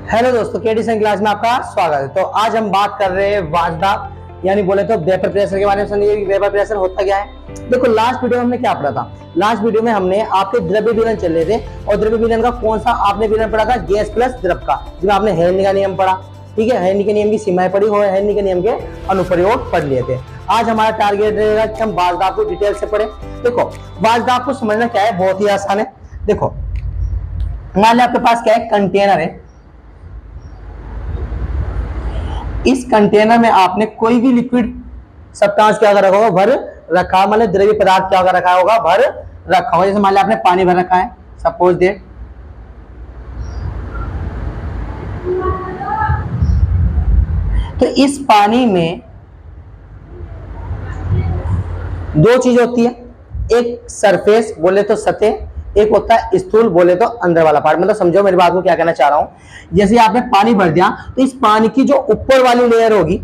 Hello दोस्तों, केडीसन class में आपका स्वागत है। तो आज हम बात कर रहे हैं वाष्प यानी बोले तो वेपर प्रेशर के बारे में। समझिए वेपर प्रेशर होता क्या है। देखो लास्ट वीडियो में हमने क्या पढ़ा था। लास्ट वीडियो में हमने आपके द्रव्य विलयन चल रहे थे और द्रव्य विलयन का कौन सा आपने विलयन पढ़ा था, गैस प्लस द्रव का, जिसमें आपने हेनरी का नियम पढ़ा। ठीक है, हेनरी के नियम की सीमाएं पढ़ी और हेनरी के नियम के अनुप्रयोग पढ़ लिए थे। आज हमारा टारगेट रहेगा कि हम वाष्प को डिटेल से पढ़े। देखो वाष्प को समझना क्या है, बहुत ही आसान है। देखो मान लो आपके पास क्या है, कंटेनर है। इस कंटेनर में आपने कोई भी लिक्विड सब्सटेंस क्या कर रखा होगा, भर रखा, मतलब द्रव्य पदार्थ क्या कर रखा होगा, भर रखा होगा। जैसे मान लिया आपने पानी भर रखा है, सपोज दैट। तो इस पानी में दो चीज होती है, एक सरफेस बोले तो सतह, एक होता है स्थूल बोले तो अंदर वाला पार्ट। मतलब समझो मेरी बात को क्या कहना चाह रहा हूं। जैसे आपने पानी भर दिया तो इस पानी की जो ऊपर वाली लेयर होगी,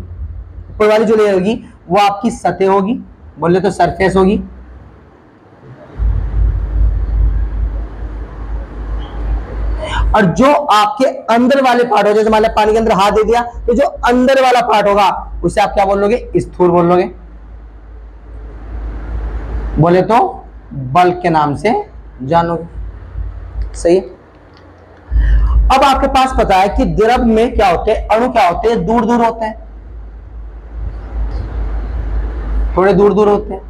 ऊपर वाली जो लेयर होगी वो आपकी सतह होगी, बोले तो सरफेस होगी। और जो आपके अंदर वाले पार्ट हो, जैसे मान लो पानी के अंदर हाथ दे दिया तो जो अंदर वाला पार्ट होगा उसे आप क्या बोल लोगे, स्थूल बोल लोगे, बोले तो बल्क के नाम से जानोगे। सही है। अब आपके पास पता है कि द्रव में क्या होते हैं, अणु क्या होते हैं, दूर दूर होते हैं, थोड़े दूर दूर होते हैं।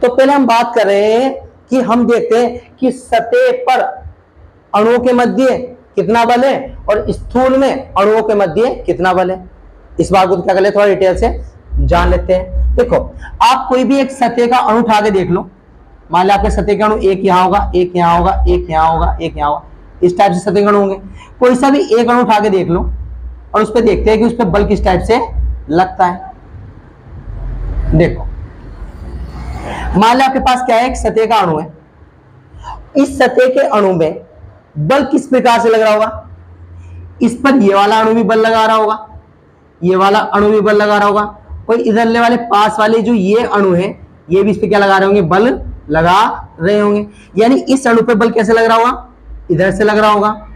तो पहले हम बात कर रहे हैं कि हम देखते हैं कि सतह पर अणुओं के मध्य कितना बल है और स्थूल में अणुओं के मध्य कितना बल है। इस बात को क्या कर ले, थोड़ा डिटेल से जान लेते हैं। देखो आप कोई भी एक सतह का अणु उठा के देख लो। मान लो आपके सतह के अणु एक यहां होगा, एक यहां होगा, एक यहां होगा, एक यहां होगा, इस टाइप से सतह के अणु होंगे। कोई सा भी एक अणु उठा के देख लो और उस पर देखते हैं कि उस पर बल किस टाइप से लगता है। देखो मान लो आपके पास क्या है, एक सतह का अणु है। इस सतह के अणु में बल किस प्रकार से लग रहा होगा, इस पर ये वाला अणु भी बल लगा रहा होगा, ये वाला अणु भी बल लगा रहा होगा, और इधरले वाले पास वाले जो ये अणु है ये भी इस पे क्या लगा रहे होंगे, बल लगा रहे होंगे। यानी इस अणु पे बल कैसे लग रहा होगा, इधर से लग रहा होगा,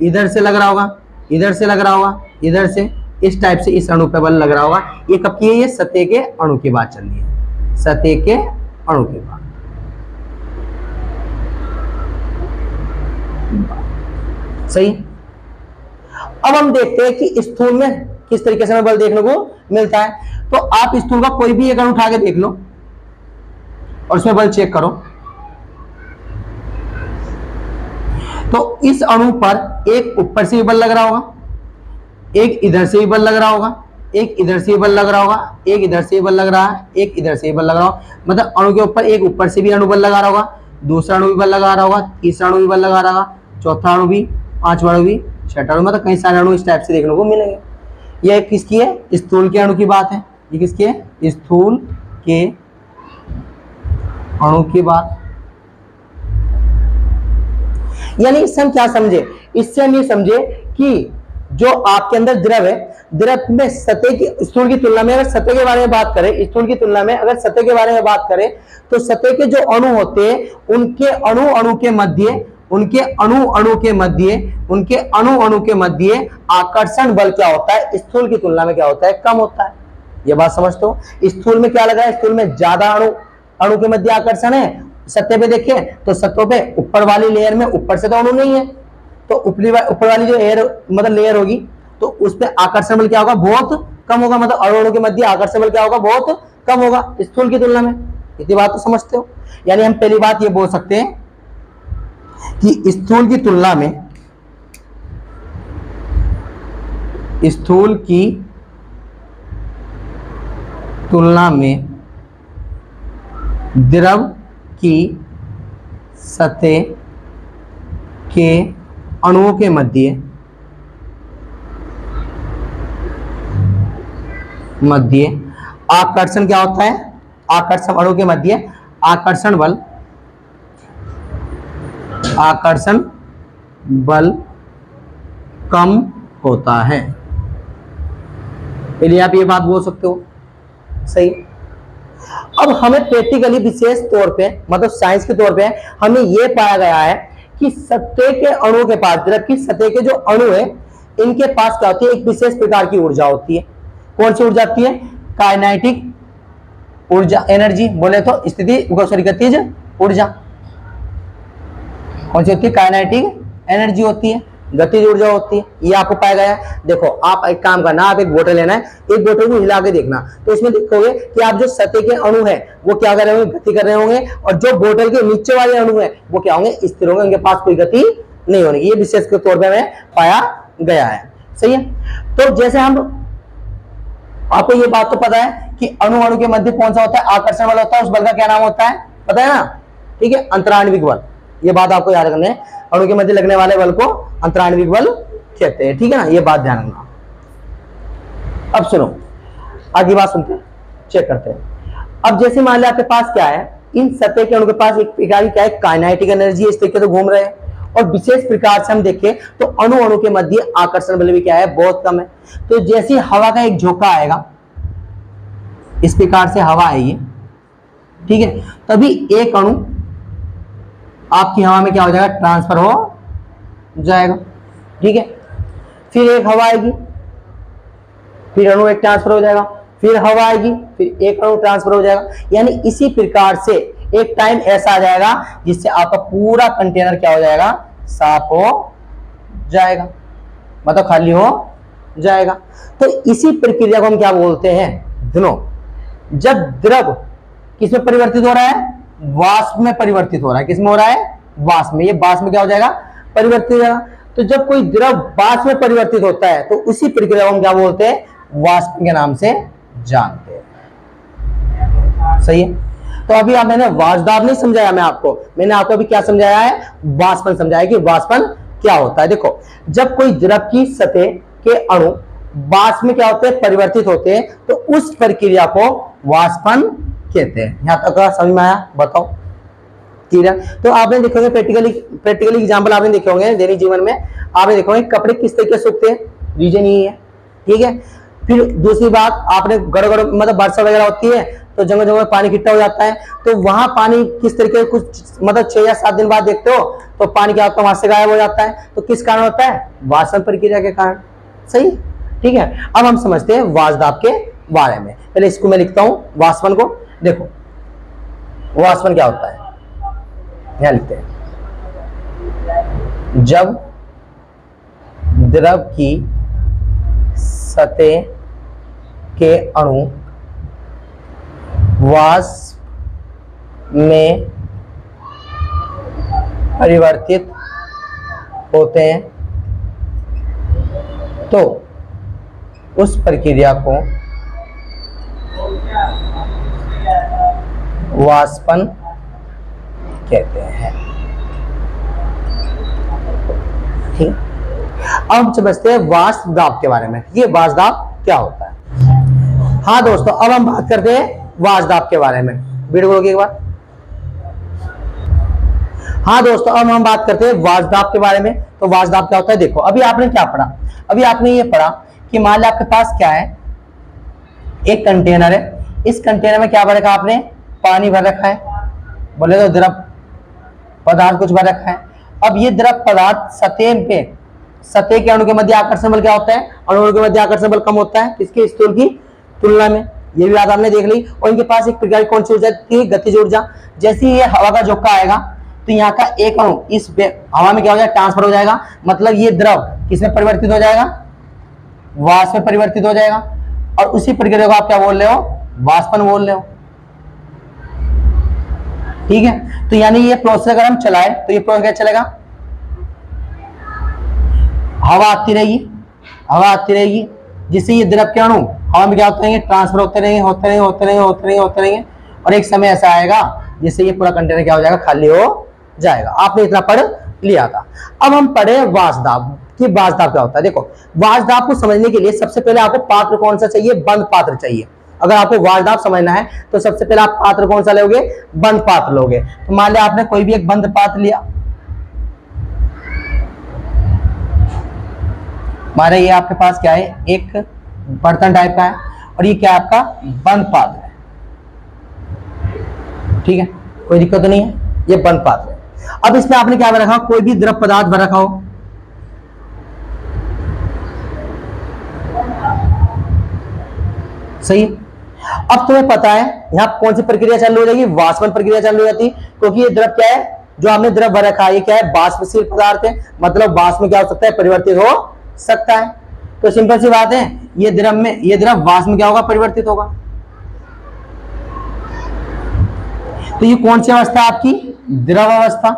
इधर से लग रहा होगा, इधर से लग रहा होगा, इधर से, इस टाइप से इस अणु पे बल लग रहा होगा। ये कब की है, ये सतह के अणु की बात चल रही है, सतह के अणु की बात। सही। अब हम देखते हैं कि स्थूल में किस तरीके से बल देखने को मिलता है। तो आप स्थूल का कोई भी एक अणु उठा के देख लो और उसमें बल चेक करो। तो इस अणु पर एक ऊपर से भी बल लग रहा होगा, एक इधर से भी बल लग रहा होगा, एक इधर से भी बल लग रहा होगा, एक इधर से भी बल लग रहा है, एक इधर से भी बल लग रहा होगा। मतलब अणु के ऊपर एक ऊपर से भी अणु बल लगा रहा होगा, दूसरा अणु भी बल लगा रहा होगा, तीसरा अणु भी बल लगा रहा होगा, चौथा अणु भी, पांचवा अणु भी, छठा अणु, मतलब कई सारे अणु इस टाइप से देखने को मिलेंगे। यह किसकी है, स्थूल के अणु की बात है। ये किसकी है, स्थूल के अणु की बात। यानी इससे हम क्या समझे, इससे हम ये समझे कि जो आपके अंदर द्रव है, द्रव में सतह की, स्थूल की तुलना में अगर सतह के बारे में बात करें, स्थूल की तुलना में अगर सतह के बारे में बात करें तो सतह के जो अणु होते हैं उनके अणु अणु के मध्य, उनके अणु अणु के मध्य, उनके अणु अणु के मध्य आकर्षण बल क्या होता है, स्थूल की तुलना में क्या होता है, कम होता है। ये बात समझते हो। स्थूल में क्या लगा है, स्थूल में ज्यादा अणु अणु के मध्य आकर्षण है। सतह पे देखें तो सतह पे ऊपर वाली लेयर में ऊपर से तो अणु नहीं है, तो ऊपर वाली जो एयर मतलब लेयर होगी तो उस पर आकर्षण बल क्या होगा, बहुत कम होगा। मतलब अणु अणु के मध्य आकर्षण बल क्या होगा, बहुत कम होगा स्थूल की तुलना में। इतनी बात तो समझते हो। यानी हम पहली बात ये बोल सकते हैं कि स्थूल की तुलना में, स्थूल की तुलना में द्रव की सतह के अणुओं के मध्य आकर्षण क्या होता है, आकर्षण अणु के मध्य आकर्षण बल कम होता है। पहले आप ये बात बोल सकते हो। सही। अब हमें प्रैक्टिकली विशेष तौर पे मतलब साइंस के तौर पे हमें यह पाया गया है कि सतह के अणु के पास, द्रव की सतह के जो अणु है इनके पास क्या होती है, एक विशेष प्रकार की ऊर्जा होती है। कौन सी ऊर्जा होती है? काइनेटिक ऊर्जा, एनर्जी बोले तो स्थिति सॉरी गतिज ऊर्जा। कौन सी होती है? काइनेटिक एनर्जी होती है, गतिज ऊर्जा होती है। ये आपको पाया गया है। देखो आप एक काम करना, आप एक बोतल लेना है, एक बोतल को हिला के देखना, तो इसमें देखोगे कि आप जो सतह के अणु है वो क्या कर रहे होंगे, गति कर रहे होंगे, और जो बोतल के नीचे वाले अणु है वो क्या होंगे, स्थिर होंगे, उनके पास कोई गति नहीं होगी। ये विशेष के तौर पर हमें पाया गया है। सही है। तो जैसे हम, आपको ये बात तो पता है कि अणु अणु के मध्य कौन सा होता है, आकर्षण बल होता है, उस बल का क्या नाम होता है, पता है ना? ठीक है, अंतराण्विक बल। ये बात आपको याद रखना है, अणु के मध्य लगने वाले बल को अंतराण्विक बल कहते हैं। ठीक है ना, ये बात ध्यान रखना। अब सुनो, आगे बात सुनते हैं, चेक करते हैं। अब जैसे मान लिया आपके पास क्या है, इन सतह के अणु के पास एक प्रकार की क्या है, काइनेटिक एनर्जी, इस तरीके से घूम रहे हैं। और विशेष प्रकार से हम देखें तो अणु अणु के मध्य आकर्षण बल भी क्या है, बहुत कम है। तो जैसे हवा का एक झोंका आएगा, इस प्रकार से हवा आएगी, ठीक है, तभी एक अणु आपकी हवा में क्या हो जाएगा, ट्रांसफर हो जाएगा। ठीक है, फिर एक हवा आएगी, फिर अणु एक ट्रांसफर हो जाएगा, फिर हवा आएगी, फिर एक अणु ट्रांसफर हो जाएगा। यानी इसी प्रकार से एक टाइम ऐसा आ जाएगा जिससे आपका पूरा कंटेनर क्या हो जाएगा, साफ हो जाएगा, मतलब खाली हो जाएगा। तो इसी प्रक्रिया को हम क्या बोलते हैं, दोनों। जब द्रव किसमें परिवर्तित हो रहा है, वाष्प में परिवर्तित हो रहा है। किसमें हो रहा है, वाष्प में। ये वाष्प में क्या हो जाएगा, परिवर्तित हो जाएगा। तो जब कोई द्रव वाष्प में परिवर्तित होता है तो उसी प्रक्रिया को हम क्या बोलते हैं, वाष्प के नाम से जानते हैं। सही है। तो अभी आप, मैंने वाष्पदाब नहीं समझाया, मैंने आपको अभी क्या समझाया है, वाष्पन समझाया कि वाष्पन क्या होता है। देखो, जब कोई द्रव की सतह के अणु वाष्प में क्या होते हैं, परिवर्तित होते हैं, तो उस प्रक्रिया को वाष्पन कहते हैं। यहां तक समझ में आया, बताओ क्लियर? तो आपने देखोगे प्रैक्टिकली एग्जांपल आपने देखे होंगे दैनिक जीवन में, आपने देखोगे कपड़े किस तरीके से सूखते हैं, रीजन यही है। ठीक है। फिर दूसरी बात, आपने गड़गड़ मतलब वर्षा वगैरह होती है तो जगह जगह पानी इकट्ठा हो जाता है, तो वहां पानी किस तरीके, कुछ मतलब 6 या 7 दिन बाद देखते हो तो पानी क्या होता है, वहां से गायब हो जाता है। तो किस कारण होता है, वाष्पन प्रक्रिया के कारण। सही, ठीक है। अब हम समझते हैं वाष्पदाब के बारे में। पहले इसको मैं लिखता हूं, वाष्पन को। देखो वाष्पन क्या होता है, यहां लिखते हैं, जब द्रव की सतह के अणु वाष्प में परिवर्तित होते हैं तो उस प्रक्रिया को वाष्पन कहते हैं। ठीक। अब समझते हैं वाष्पदाब के बारे में। ये वाष्पदाब क्या होता है। हाँ दोस्तों, अब हम बात करते हैं वाष्पदाब के बारे में। वीडियो को एक बार। हाँ दोस्तों, अब हम बात करते हैं वाष्पदाब के बारे में। तो वाष्पदाब क्या होता है, देखो अभी आपने क्या पढ़ा, अभी आपने ये पढ़ा कि मान लो आपके पास क्या है, एक कंटेनर है, इस कंटेनर में क्या भर रखा आपने, पानी भर रखा है, बोले तो द्रव पदार्थ कुछ भर रखा है। अब ये द्रव पदार्थ सतह के अणु के मध्य आकर्षण बल क्या होता है, अणु के मध्य आकर्षण बल कम होता है किसके, स्थूल की तुलना में। ये भी बात आपने देख ली। और इनके पास एक प्रकार की कौन सी ऊर्जा थी, गतिज ऊर्जा। जैसे ही ये हवा का झोंका आएगा तो यहाँ का एक अणु इस हवा में क्या हो जाएगा, ट्रांसफर हो जाएगा। मतलब ये द्रव किसमें परिवर्तित हो जाएगा, वाष्प में परिवर्तित हो जाएगा। और उसी प्रक्रिया को आप क्या बोल रहे हो, वाष्पन बोल रहे हो। ठीक है। तो यानी ये प्रोसेस अगर हम चलाए तो ये प्रोसेस क्या चलेगा, हवा आती रहेगी, जिससे ये द्रव के अणु हवा में क्या होते रहेंगे, ट्रांसफर होते रहेंगे। और एक समय ऐसा आएगा जिससे ये पूरा कंटेनर क्या हो जाएगा, खाली हो जाएगा। आपने इतना पढ़ लिया था। अब हम पढ़े वाष्पदाब कि वाष्पदाब क्या होता है। देखो वाष्पदाब को समझने के लिए सबसे पहले आपको पात्र कौन सा चाहिए, बंद पात्र चाहिए। अगर आपको वाष्पदाब समझना है तो सबसे पहले आप पात्र कौन सा लोगे, बंद पात्र लोगे। तो मान लिया आपने कोई भी एक बंद पात्र लिया, मारे ये आपके पास क्या है, एक बर्तन टाइप का है, और ये क्या है आपका बंद पात्र है। ठीक है, कोई दिक्कत तो नहीं है, ये बंद पात्र है। अब इसमें आपने क्या भर रखा, कोई भी द्रव पदार्थ भर रखा हो, सही है। अब तुम्हें पता है यहां कौन सी प्रक्रिया चालू हो जाएगी, वाष्पन प्रक्रिया चालू हो जाती, क्योंकि ये द्रव क्या है, जो आपने द्रव भर रखा है ये क्या है, वाष्पशील पदार्थ है, मतलब वाष्प में क्या हो सकता है, परिवर्तित हो सकता है। तो सिंपल सी बात है, ये द्रव वाष्प में क्या होगा, परिवर्तित होगा। तो ये कौन सी अवस्था है आपकी, द्रव अवस्था।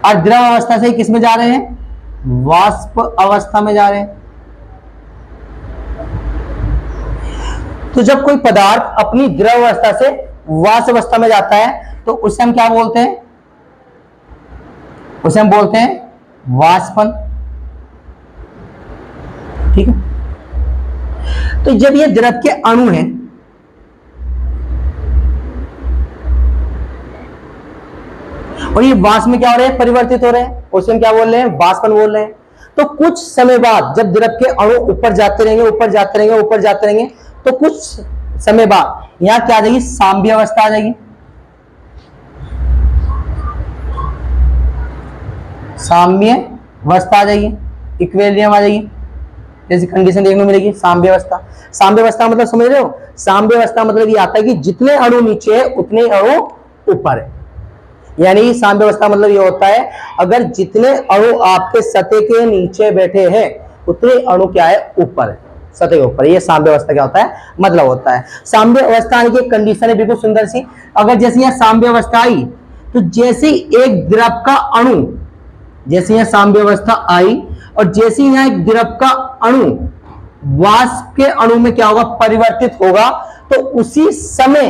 और द्रव अवस्था से किस में जा रहे हैं, वाष्प अवस्था में जा रहे हैं। तो जब कोई पदार्थ अपनी द्रव अवस्था से वाष्प अवस्था में जाता है तो उसे हम क्या बोलते हैं, उसे हम बोलते हैं वाष्पन। ठीक है। तो जब ये द्रव के अणु हैं, और ये वाष्प में क्या हो रहे हैं, परिवर्तित हो रहे हैं, उसे हम क्या बोल रहे हैं, वाष्पन बोल रहे हैं। तो कुछ समय बाद जब द्रव के अणु ऊपर जाते रहेंगे, ऊपर जाते रहेंगे, ऊपर जाते रहेंगे, तो कुछ समय बाद यहां क्या आ जाएगी, साम्य अवस्था आ जाएगी। साम्य अवस्था आ जाएगी, इक्विलिब्रियम आ जाएगी, जैसी कंडीशन देखने को मिलेगी, साम्य अवस्था। साम्य अवस्था मतलब समझ रहे हो, साम्य अवस्था मतलब ये आता है कि जितने अणु नीचे है उतने अणु ऊपर है। यानी साम्य अवस्था मतलब ये होता है, अगर जितने अणु आपके सतह के नीचे बैठे हैं उतने अणु क्या है, ऊपर है, सतह के ऊपर। ये साम्य अवस्था क्या होता है, मतलब होता है। साम्य अवस्था आने की एक कंडीशन है बिल्कुल सुंदर सी, अगर जैसे यहां साम्य अवस्था आई तो जैसे एक द्रव का अणु, जैसे यहां साम्य अवस्था आई और जैसे यहां एक द्रव का अणु वाष्प के अणु में क्या होगा, परिवर्तित होगा, तो उसी समय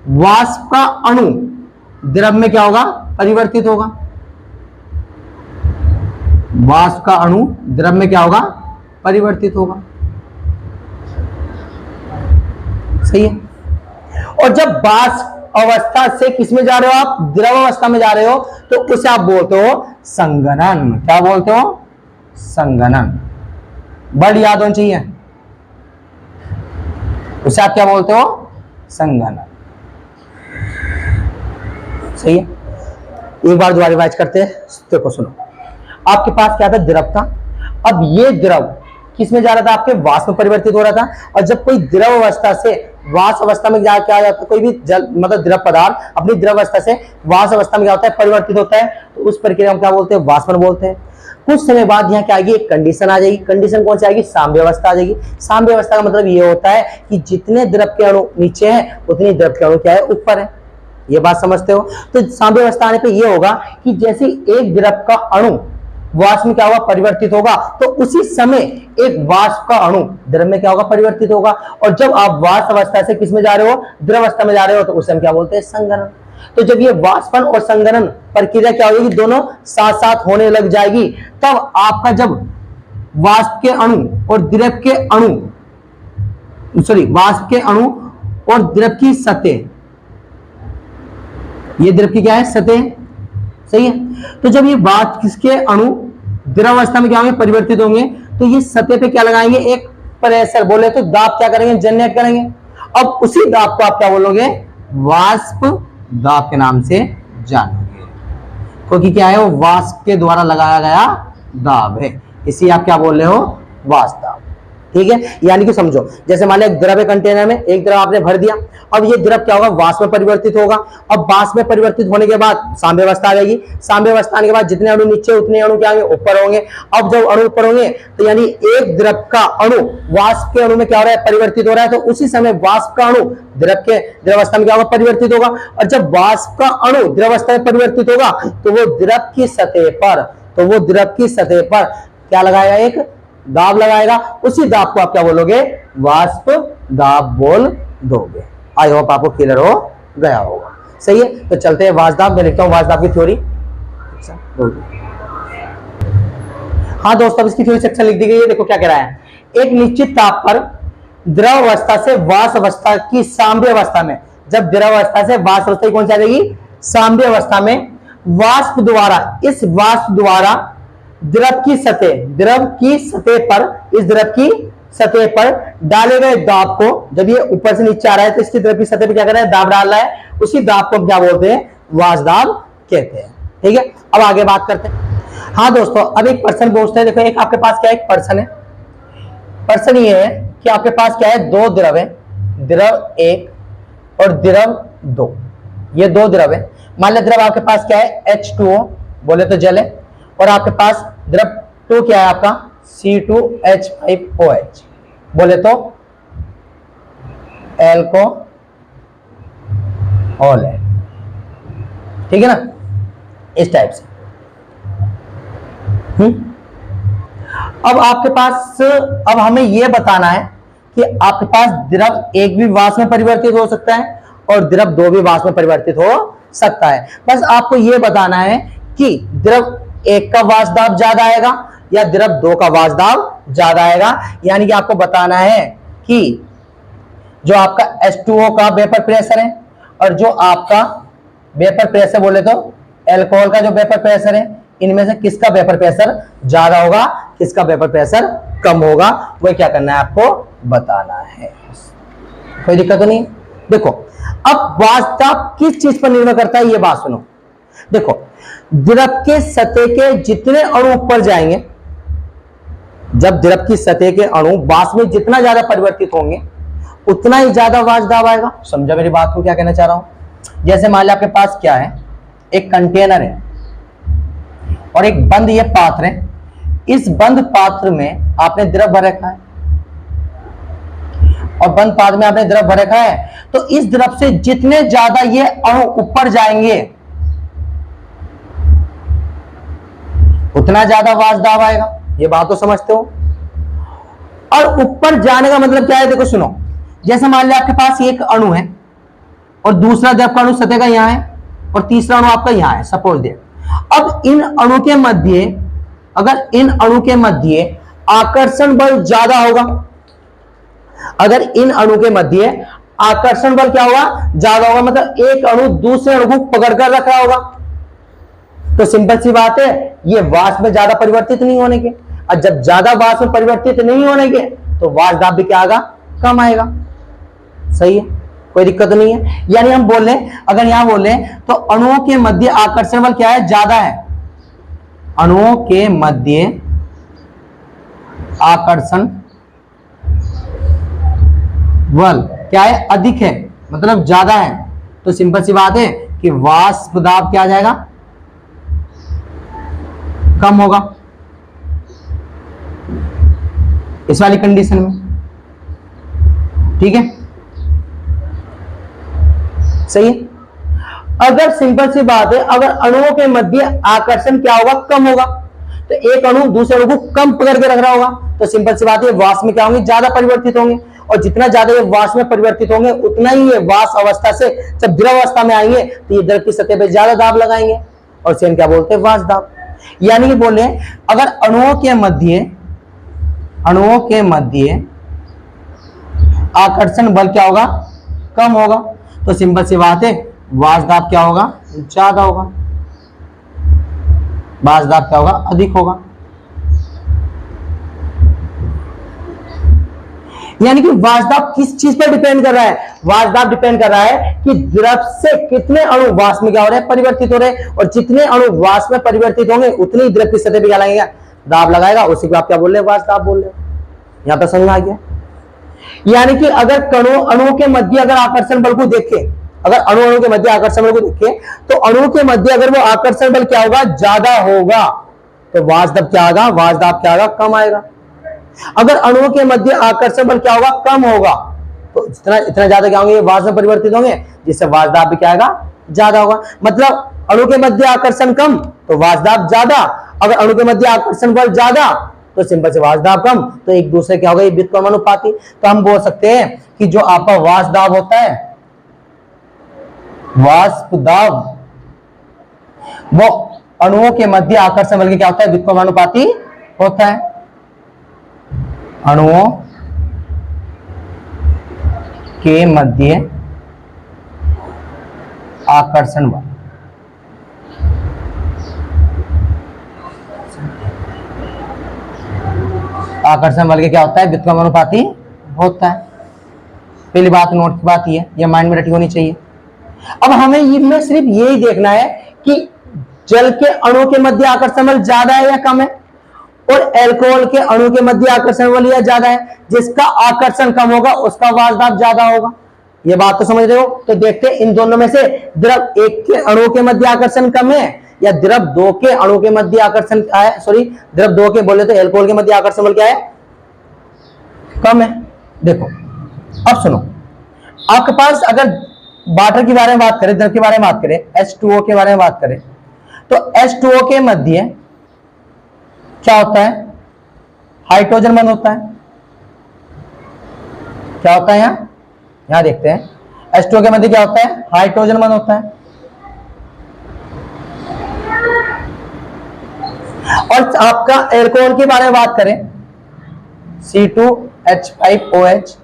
वाष्प का अणु द्रव में क्या होगा, परिवर्तित होगा। वाष्प का अणु द्रव में क्या होगा, परिवर्तित होगा। सही है। और जब वाष्प अवस्था से किसमें जा रहे हो आप, द्रव अवस्था में जा रहे हो, तो उसे आप बोलते हो संघनन। क्या बोलते हो, संघनन। वर्ड याद होना चाहिए, उसे आप क्या बोलते हो, संघनन। सही है। एक बार दोबारा रिवाइज करते हैं, देखो सुनो, आपके पास क्या था, द्रव था। अब ये द्रव किसमें जा रहा था, आपके वाष्प में परिवर्तित हो रहा था। और जब कोई द्रव अवस्था से वाष्प अवस्था में क्या जाता है, कोई भी जल मतलब द्रव पदार्थ अपनी द्रव अवस्था से वाष्प अवस्था में क्या होता है, परिवर्तित होता है, तो उस प्रक्रिया में क्या बोलते हैं, वाष्पन बोलते हैं। कुछ समय बाद यहाँ क्या आएगी, एक कंडीशन आ जाएगी। कंडीशन कौन सी आएगी, साम्य अवस्था आ जाएगी। साम्य अवस्था का मतलब ये होता है कि जितने द्रव के अणु नीचे हैं उतनी द्रव के अणु क्या है, ऊपर है। ये बात समझते हो। तो साम्य अवस्था आने पे ये होगा कि जैसे एक द्रव का अणु वाष्प में क्या होगा, परिवर्तित होगा, तो उसी समय एक वाष्प का अणु द्रव में क्या होगा, परिवर्तित होगा। और जब आप वाष्प अवस्था से किस में जा रहे हो, द्रव अवस्था में जा रहे हो, तो उसे हम क्या बोलते हैं, संघनन। तो जब ये वाष्पन और संघनन प्रक्रिया क्या होगी, दोनों साथ साथ होने लग जाएगी, तब आपका जब वाष्प के अणु और द्रव के अणु, सॉरी वाष्प के अणु और द्रव की सतह, ये द्रव की क्या है, सतह। सही है। तो जब ये वाष्प किसके अणु द्रव अवस्था में क्या होंगे, परिवर्तित होंगे, तो ये सतह पे क्या लगाएंगे, एक प्रेशर, बोले तो दाब क्या करेंगे, जनरेट करेंगे। अब उसी दाब को आप क्या बोलोगे, वाष्प दाब के नाम से जानोगे, क्योंकि क्या है, वो वाष्प के द्वारा लगाया गया दाब है, इसी आप क्या बोल रहे हो, वाष्प दाब। ठीक है। यानी कि समझो, जैसे मान लो एक द्रव कंटेनर में एक द्रव आपने भर दिया, अब ये द्रव क्या होगा, वाष्प में परिवर्तित होगा। अब वाष्प में परिवर्तित होने के बाद साम्य अवस्था आ जाएगी। साम्य अवस्था आने के बाद जितने अणु नीचे उतने अणु क्या होंगे, ऊपर होंगे। अब जब अणु ऊपर होंगे तो यानी एक द्रव का अणु वाष्प के अणु में क्या हो रहा है, परिवर्तित हो रहा है, तो उसी समय वाष्प का अणु द्रव अवस्था में क्या होगा, परिवर्तित होगा। और जब वाष्प का अणु द्रव अवस्था में परिवर्तित होगा तो वो द्रव की सतह पर क्या लगाएगा, एक दाब लगाएगा। उसी दाब को आप क्या बोलोगे, वाष्प दाब बोल दोगे। आई होप आपको क्लियर हो गया होगा। सही है। तो चलते हैं वाष्प दाब, मैं लिखता हूं वाष्प दाब की थ्योरी। हाँ दोस्तों, अब इसकी थ्योरी सेक्शन लिख दी गई है। देखो क्या कह रहा है, एक निश्चित ताप पर द्रव अवस्था से वाष्प अवस्था की साम्य अवस्था में, जब द्रव अवस्था से वाष्प अवस्था कौन सी आ जाएगी, साम्य अवस्था में, वाष्प द्वारा, इस वाष्प द्वारा द्रव की सतह पर, इस द्रव की सतह पर डाले गए दाब को, जब ये ऊपर से नीचे आ रहा है तो इसकी द्रव की सतह पर क्या कर रहा है, दाब डाल रहा है, उसी दाब को क्या बोलते हैं, वाष्प दाब कहते हैं। ठीक है। अब आगे बात करते हैं। हाँ दोस्तों, अब एक पर्सन पूछते हैं, देखो एक आपके पास क्या, एक पर्सन है, प्रश्न ये है कि आपके पास क्या है, दो द्रव है, द्रव 1 और द्रव 2, ये दो द्रव है। मान लिया द्रव आपके पास क्या है, H2O बोले तो जल है, और आपके पास द्रव 2 क्या है आपका, C2H5OH बोले तो अल्कोहल है। ठीक है ना, इस टाइप से। अब आपके पास, अब हमें यह बताना है कि आपके पास द्रव 1 भी वाष्प में परिवर्तित हो सकता है और द्रव 2 भी वाष्प में परिवर्तित हो सकता है। बस आपको यह बताना है कि द्रव 1 का वाष्प दाब ज्यादा आएगा या द्रव 2 का वाष्प दाब ज्यादा आएगा। यानी कि आपको बताना है कि जो आपका H2O का वेपर प्रेशर है और जो आपका वेपर प्रेशर बोले तो अल्कोहल का जो वेपर प्रेशर है, इनमें से किसका वेपर प्रेशर ज्यादा होगा, किसका वेपर प्रेशर कम होगा, वही क्या करना है आपको बताना है। कोई दिक्कत तो नहीं। देखो अब वाष्प दाब किस चीज पर निर्भर करता है, ये बात सुनो। देखो द्रव के सतह के जितने अणु ऊपर जाएंगे, जब द्रव की सतह के अणु वाष्प में जितना ज्यादा परिवर्तित होंगे उतना ही ज्यादा वाष्प दाब आएगा। समझा मेरी बात को, क्या कहना चाह रहा हूं। जैसे मान लिया आपके पास क्या है, एक कंटेनर है और एक बंद ये पात्र है। इस बंद पात्र में आपने द्रव भर रखा है और बंद पात्र में आपने द्रव भर रखा है, तो इस द्रव से जितने ज्यादा ये अणु ऊपर जाएंगे उतना ज्यादा वाष्प दाब आएगा। ये बात तो समझते हो। और ऊपर जाने का मतलब क्या है, देखो सुनो। जैसे मान लिया आपके पास एक अणु है और दूसरा द्रव का अणु सतह का यहां है और तीसरा अणु आपका यहां है, सपोज दे। अब इन अणु के मध्य, अगर इन अणु के मध्य आकर्षण बल ज्यादा होगा, अगर इन अणु के मध्य आकर्षण बल क्या होगा, ज्यादा होगा, मतलब एक अणु दूसरे अणु को पकड़कर रख रहा होगा, तो सिंपल सी बात है ये वाष्प में ज्यादा परिवर्तित नहीं होने के। और जब ज्यादा वाष्प में परिवर्तित नहीं होने के तो वाष्प दाब भी क्या आएगा, कम आएगा। सही है, कोई दिक्कत नहीं है। यानी हम बोल लें, अगर यहां बोल लें तो अणुओं के मध्य आकर्षण बल क्या है, ज्यादा है। अणुओं के मध्य आकर्षण बल क्या है, अधिक है, मतलब ज्यादा है। तो सिंपल सी बात है कि वाष्प दाब क्या आ जाएगा, कम होगा इस वाली कंडीशन में। ठीक है, सही है। अगर सिंपल सी बात है, अगर अणुओं के मध्य आकर्षण क्या होगा, कम होगा, तो एक अणु दूसरे अणु को कम पकड़ के रख रहा होगा, तो सिंपल सी बात है वाष्प में क्या होंगे, ज्यादा परिवर्तित होंगे। और जितना ज्यादा ये वाष्प में परिवर्तित होंगे उतना ही ये वाष्प अवस्था से जब द्रव अवस्था में आएंगे तो ये द्रव की सतह पे ज्यादा दाब लगाएंगे और इसे क्या बोलते हैं, वाष्प दाब। यानी कि बोले अगर अणुओं के मध्य आकर्षण बल क्या होगा, कम होगा, तो सिंपल सी बात है वाष्प दाब क्या होगा, ज्यादा होगा, वाष्प दाब क्या होगा, अधिक होगा। यानी कि वाष्प दाब किस चीज पर डिपेंड कर रहा है, वाष्प दाब डिपेंड कर रहा है कि द्रव से कितने अणु वाष्प में क्या हो रहे हैं, परिवर्तित हो रहे हैं, और जितने अणु वाष्प में परिवर्तित होंगे उतनी ही द्रव की सतह पे क्या लगेगा, दाब लगाएगा। उसी को आप क्या बोल रहे हैं, वाष्प दाब बोल रहे हैं। यहां पर समझ आ गया। यानी कि अगर अणुओं के मध्य अगर आकर्षण बल को देखें, अगर अणु के मध्य आकर्षण बल को देखें, तो अणु के मध्य अगर वो आकर्षण बल क्या होगा, ज्यादा होगा, तो वाष्प दाब क्या आएगा, वाष्प दाब क्या आएगा, कम आएगा। अगर अणुओं के मध्य आकर्षण बल क्या होगा, कम होगा, तो इतना ज्यादा क्या होंगे, वाष्प में परिवर्तित होंगे, जिससे वाष्प दाब भी क्या आएगा, ज्यादा होगा। मतलब अणु के मध्य आकर्षण कम तो वाष्प दाब ज्यादा, अगर अणु के मध्य आकर्षण बल ज्यादा तो सिंपल से वाष्प दाब कम, तो एक दूसरे क्या होगा, ये व्युत्क्रमानुपाती। तो हम बोल सकते हैं कि जो आपका वाष्प दाब होता है, वाष्प दाब वो अणुओं के मध्य आकर्षण बल के क्या होता है, व्युत्क्रमानुपाती होता है। अणुओं के मध्य आकर्षण बल के क्या होता है, व्युत्क्रमानुपाती होता है। पहली बात नोट की बात ये माइंड में रटी होनी चाहिए। अब हमें इनमें सिर्फ यही देखना है कि जल के अणुओं के मध्य आकर्षण बल ज्यादा है या कम है, और अल्कोहल के अणु के मध्य आकर्षण बल यह ज्यादा है, जिसका आकर्षण कम होगा उसका वाष्प दाब ज्यादा होगा। ये बात तो समझ रहे हो। तो देखते हैं इन दोनों में से द्रव एक के अणु के मध्य आकर्षण कम है या द्रव दो के अणु के मध्य आकर्षण है, सॉरी द्रव दो के बोले तो अल्कोहल के मध्य आकर्षण बल क्या है, कम है। देखो अब सुनो, आपके पास अगर वाटर के बारे में बात करें, द्रव के बारे में बात करें, H2O के बारे में बात करें, तो H2O के मध्य क्या होता है, हाइड्रोजन बंध होता है। क्या होता है यहां देखते हैं, H2O के मध्य क्या होता है, हाइड्रोजन बंध होता है। और आपका अल्कोहल के बारे में बात करें, C2H5OH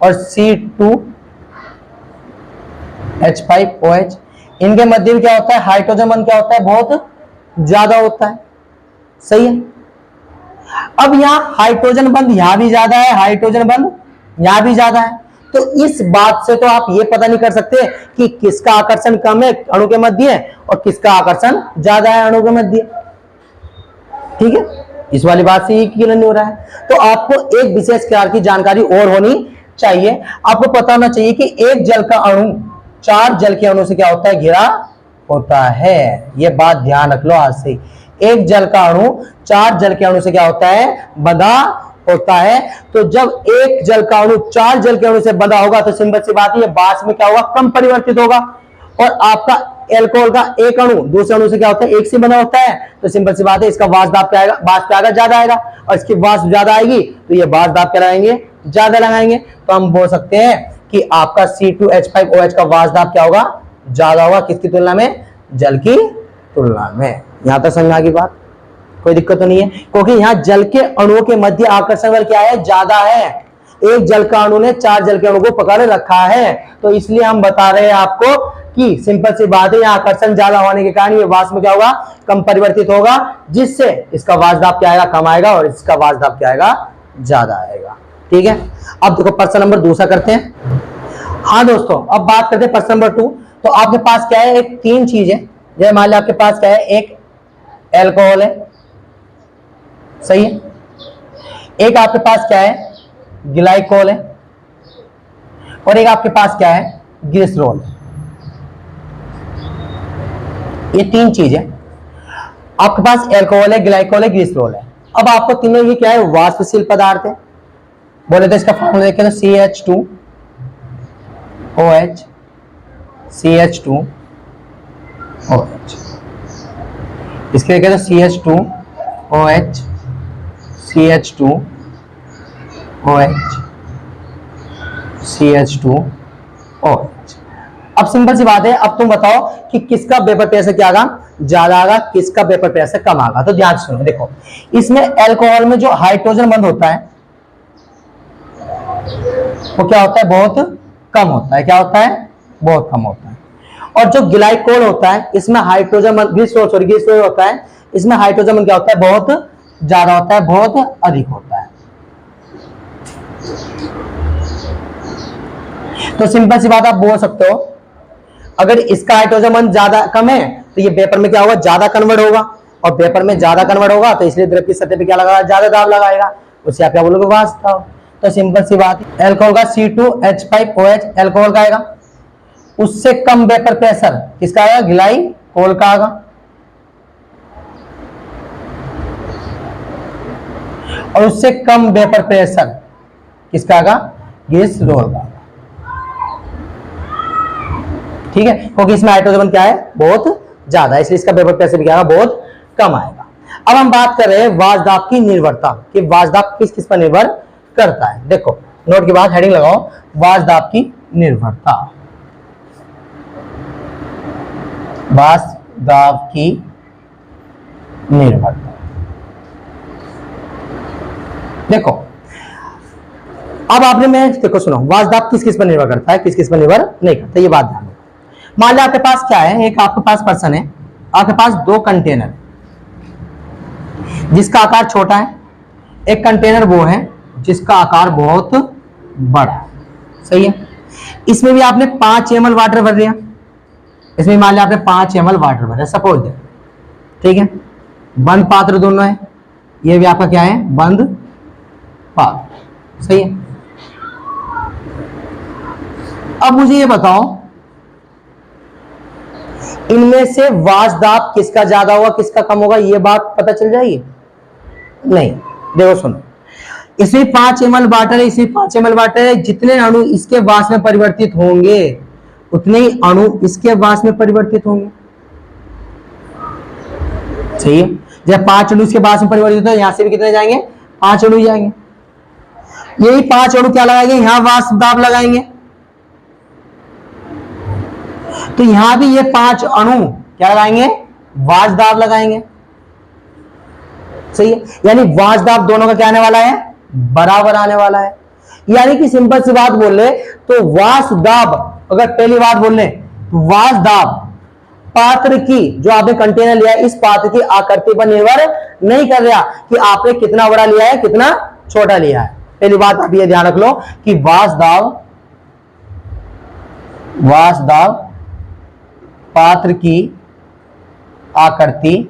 और C2H5OH, इनके मध्य में क्या होता है, हाइड्रोजन बंध क्या होता है, बहुत ज्यादा होता है। सही है। अब यहां हाइड्रोजन बंध यहां भी ज्यादा है, हाइड्रोजन बंध यहां भी ज्यादा है, तो इस बात से तो आप ये पता नहीं कर सकते कि किसका आकर्षण कम है अणु के मध्य और किसका आकर्षण ज्यादा है अणु के मध्य। ठीक है, इस वाली बात से ये क्लियर नहीं हो रहा है। तो आपको एक विशेष प्रकार की जानकारी और होनी चाहिए। आपको पता होना चाहिए कि एक जल का अणु 4 जल के अणु से क्या होता है, घिरा होता है। ये बात ध्यान रख लो आज से। एक जल का अणु 4 जल के अणु से क्या होता है, बंधा होता है। तो जब एक जल का अणु 4 जल के अणु से बंधा होगा तो सिंपल सी बात है, वाष्प में क्या होगा, कम परिवर्तित होगा। और आपका अल्कोहल का एक अणु दूसरे अणु से क्या होता है, एक से बना होता है, तो सिंपल सी बात है इसका वाष्प दाब क्या आएगा, वाष्प आएगा ज्यादा आएगा, और इसकी वाष्प ज्यादा आएगी तो ये वाष्प दाब क्या लगाएंगे, ज्यादा लगाएंगे। तो हम बोल सकते हैं कि आपका C2H5OH का वाष्प दाब क्या होगा, ज्यादा होगा। किसकी तुलना में, जल की तुलना में। यहां तक समझ आ गई बात, कोई दिक्कत तो नहीं है, क्योंकि यहां जल के अणुओं के मध्य आकर्षण बल क्या है, ज्यादा है। एक जल का अणु ने 4 जल के अणु को पकड़ रखा है, तो इसलिए हम बता रहे हैं आपको कि सिंपल सी बात है, यहाँ आकर्षण ज्यादा होने के कारण ये वाष्प में क्या होगा, कम परिवर्तित होगा, जिससे इसका वाष्प दाब क्या आएगा, कम आएगा, और इसका वाष्प दाब क्या आएगा, ज्यादा आएगा। ठीक है। अब देखो प्रश्न नंबर 2 करते हैं। हाँ दोस्तों, अब बात करते हैं प्रश्न नंबर 2। तो आपके पास क्या है, एक 3 चीज है। जैसे मान लिया आपके पास क्या है, एक एल्कोहल है, सही है, एक आपके पास क्या है, ग्लाइकोल है, और एक आपके पास क्या है, ग्लिसरॉल है। ये 3 चीज है आपके पास, एल्कोहल है, ग्लाइकोल है, ग्लिसरॉल है। अब आपको तीनों ये क्या है, वाष्पशील पदार्थ है। बोले तो इसका फॉर्मूला देखें तो CH2OH, CH2OH, इसके देखें तो CH2OH, CH2OH, CH2OH। अब सिंपल सी बात है, अब तुम बताओ कि किसका वेपर प्रेशर क्या आगा, ज्यादा आगा, किसका वेपर प्रेशर कम आगा। तो ध्यान सुनो, देखो इसमें अल्कोहल में जो हाइड्रोजन बंध होता है वो क्या होता है, बहुत कम होता है। क्या होता है, बहुत कम होता है। और जो ग्लाइकोल होता है इसमें हाइड्रोजन बंध, ग्लिसरॉल होता है, इसमें हाइड्रोजन बंध क्या होता है, बहुत ज्यादा होता है, बहुत अधिक होता है। तो सिंपल सी बात आप बोल सकते हो, अगर इसका हाइड्रोजन बंध ज्यादा कम है तो ये वेपर में क्या होगा, ज्यादा कन्वर्ट होगा, और वेपर में ज्यादा कन्वर्ट होगा तो इसलिए द्रव की सतह पे क्या लगाएगा, ज्यादा दाब लगाएगा, उससे आप क्या बोलोगे, वाष्प दाब। तो सिंपल सी बात है, अल्कोहल का C2H5OH अल्कोहल का आएगा, उससे कम वेपर प्रेशर किसका आएगा, ग्लाइकोल का आएगा, और उससे कम वेपर प्रेशर किसका आएगा, ग्लिसरॉल का। ठीक है, क्योंकि इसमें हाइड्रोजन क्या है, बहुत ज्यादा है, इसलिए इसका वेपर प्रेशर भी क्या आएगा, बहुत कम आएगा। अब हम बात कर रहे हैं वाष्प दाब की निर्भरता, कि वाष्प दाब किस किस पर निर्भर करता है। देखो नोट के बाद हेडिंग लगाओ, वाष्प दाब की निर्भरता, वाष्प दाब की निर्भरता। देखो अब आपने, मैं देखो सुनो, वाष्प दाब किस किस पर निर्भर करता है, किस किस पर निर्भर नहीं करता, ये बात ध्यान रखो। मान लो आपके पास क्या है, एक आपके पास पर्सन है, आपके पास 2 कंटेनर, जिसका आकार छोटा है, एक कंटेनर वो है जिसका आकार बहुत बड़ा है, सही है। इसमें भी आपने 5 ml वाटर भर दिया, इसमें मान लिया आपने 5 ml वाटर भरा, सपोज दे, ठीक है, बंद पात्र दोनों है, ये भी आपका क्या है, बंद पात्र। सही है। अब मुझे ये बताओ, इनमें से वाष्प दाब किसका ज्यादा होगा किसका कम होगा, ये बात पता चल जाएगी? नहीं। देखो सुनो, इसमें 5 ml वाटर है, इसमें 5 ml वाटर है, जितने अणु इसके वाष्प में परिवर्तित होंगे उतने ही अणु इसके वाष्प में परिवर्तित होंगे। सही है। जब 5 अणु इसके वाष्प में परिवर्तित हो, यहां से भी कितने जाएंगे, 5 अणु जाएंगे। यही 5 अणु क्या लगाएंगे, यहां वाष्प दाब लगाएंगे, तो यहां भी ये 5 अणु क्या लगाएंगे, वाष्प दाब लगाएंगे। सही है। यानी वाष्प दाब दोनों का क्या आने वाला है, बराबर आने वाला है। यानी कि सिंपल सी बात बोल ले तो वाष्प दाब, अगर पहली बात बोल ले तो वाष्प दाब पात्र की, जो आपने कंटेनर लिया है, इस पात्र की आकृति पर निर्भर नहीं कर रहा कि आपने कितना बड़ा लिया है कितना छोटा लिया है। पहली बात आप ये ध्यान रख लो कि वाष्प दाब पात्र की आकृति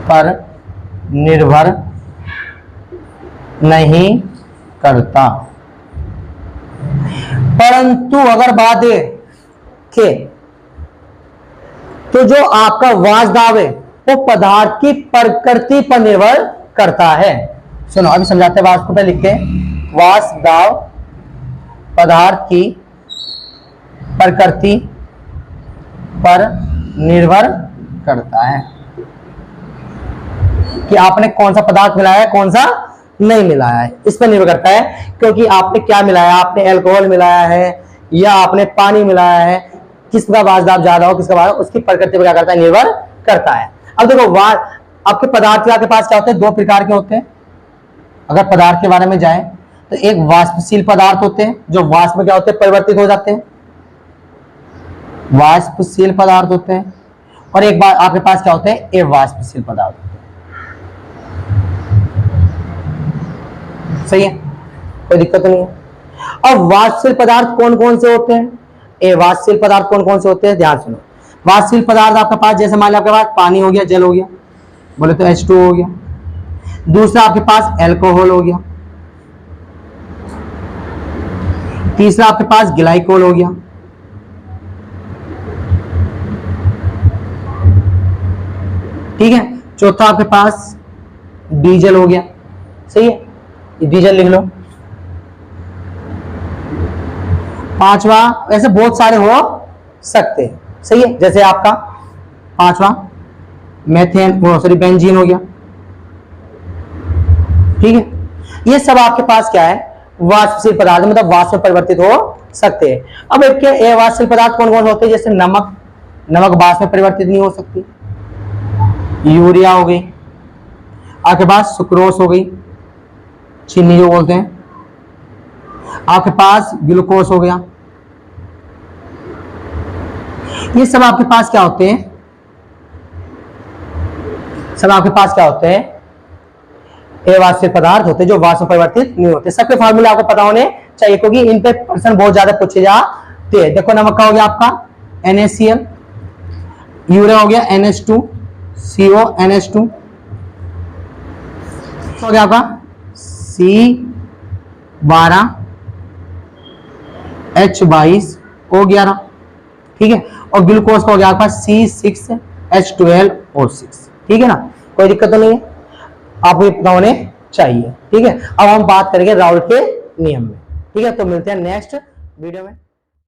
पर निर्भर नहीं करता, परंतु अगर बात देखें तो जो आपका वाष्प दाब है वो पदार्थ की प्रकृति पर निर्भर करता है। सुनो अभी समझाते हैं, वाष्प को पहले लिखते हैं। वाष्प दाब पदार्थ की प्रकृति पर निर्भर करता है कि आपने कौन सा पदार्थ मिलाया है कौन सा नहीं मिलाया है, इस पर निर्भर करता है। क्योंकि आपने क्या मिलाया, आपने अल्कोहल मिलाया है या आपने पानी मिलाया है, किसका वाष्प दाब ज्यादा हो किसका वाष्प, उसकी प्रकृति पर क्या करता है, निर्भर करता है। अब देखो आपके पदार्थ आपके पास क्या होते हैं, 2 प्रकार के होते हैं। अगर पदार्थ के बारे में जाए तो एक वाष्पशील पदार्थ होते हैं जो वाष्प में क्या होते हैं, परिवर्तित हो जाते हैं, वाष्पशील पदार्थ होते हैं। और एक बार आपके पास क्या होते हैं, अवाष्पशील पदार्थ होते हैं। सही है, कोई दिक्कत नहीं है। अब वाष्पशील पदार्थ कौन कौन से होते हैं, अवाष्पशील पदार्थ कौन कौन से होते हैं, ध्यान सुनो। वाष्पशील पदार्थ आपके पास, जैसे मान लो आपके पास पानी हो गया, जल हो गया, बोले तो H2 हो गया। दूसरा आपके पास अल्कोहल हो गया। तीसरा आपके पास ग्लाइकोल हो गया। ठीक है। चौथा आपके पास डीजल हो गया। सही है, डीजल लिख लो। पांचवा, ऐसे बहुत सारे हो सकते हैं। सही है, जैसे आपका पांचवा मेथेन, बेंजीन हो गया। ठीक है, ये सब आपके पास क्या है, वाष्पशील पदार्थ, मतलब वाष्प में परिवर्तित हो सकते हैं। अब एक अवाष्पशील पदार्थ कौन कौन होते हैं, जैसे नमक वाष्प में परिवर्तित नहीं हो सकती। यूरिया हो गई, आपके पास सुक्रोज हो गई, चीनी जो बोलते हैं, आपके पास ग्लूकोज हो गया। ये सब आपके पास क्या होते हैं, सब आपके पास क्या होते हैं, अवाष्पशील पदार्थ होते हैं जो वाष्प में परिवर्तित नहीं होते। सबके फार्मूले आपको पता होने चाहिए क्योंकि इन पे प्रश्न बहुत ज्यादा पूछे जाते हैं। देखो नमक का हो गया आपका NaCl, यूरिया हो गया NH2, CO NH2, हो गया आपका C12 H22 O11। ठीक है, और ग्लूकोज का हो गया आपका C6H12O6। ठीक है ना, कोई दिक्कत तो नहीं है, आपको ये पता होने चाहिए। ठीक है, अब हम बात करेंगे राउल्ट के नियम में। ठीक है, तो मिलते हैं नेक्स्ट वीडियो में।